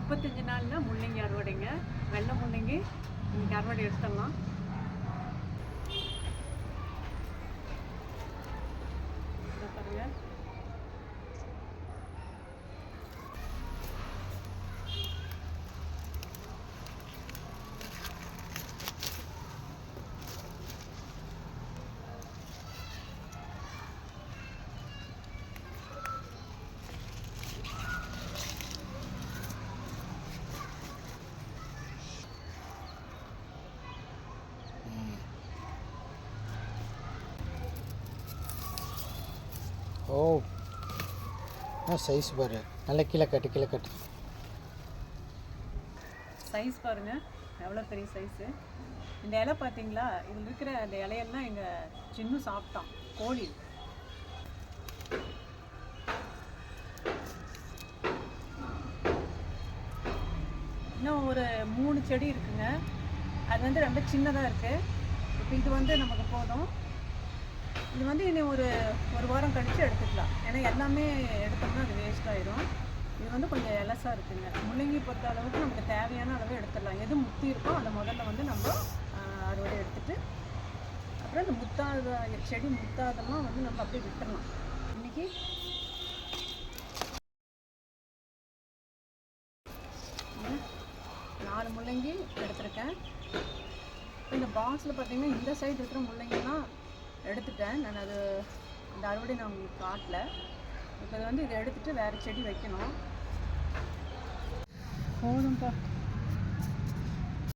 35 நாள்னா முள்ளங்கி அறுவடைங்க. வெள்ளை முள்ளங்கி இன்னைக்கு அறுவடை எடுத்துடலாம். பாருங்க. ஓ சைஸ் பாரு, நல்ல கீழே கட்டு. சைஸ் பாருங்க, எவ்வளோ பெரிய சைஸு. இந்த இலை பார்த்தீங்களா, இதில் இருக்கிற அந்த இலையெல்லாம் எங்கள் சின்ன சாப்பிட்டான், கோழி. இன்னும் ஒரு 3 செடி இருக்குங்க. அது வந்து ரொம்ப சின்னதாக இருக்குது. இப்போ இது வந்து நமக்கு போதும். இது வந்து இனி ஒரு வாரம் கழித்து எடுத்துக்கலாம். ஏன்னா எல்லாமே எடுத்தோம்னா அது வேஸ்ட் ஆயிடும். இது வந்து கொஞ்சம் எலசாக இருக்குங்க. முள்ளங்கி பொறுத்த அளவுக்கு நமக்கு தேவையான அளவு எடுத்துடலாம். எது முத்தி இருக்கோ அதை முதல்ல வந்து நம்ம அறுவடை எடுத்துட்டு, அப்புறம் இந்த முத்தாத செடி முத்தாதெல்லாம் வந்து நம்ம அப்படியே விட்டுடலாம். இன்றைக்கி 4 முள்ளங்கி எடுத்திருக்கேன். இந்த பாக்ஸில் பார்த்தீங்கன்னா இந்த சைடு இருக்கிற முள்ளங்கிலாம் எடுத்துட்டேன். நான் அது இந்த அறுவடை நான் உங்களுக்கு காட்டல. இப்போ வந்து இதை எடுத்துகிட்டு வேறு செடி வைக்கணும். போதும்ப்பா.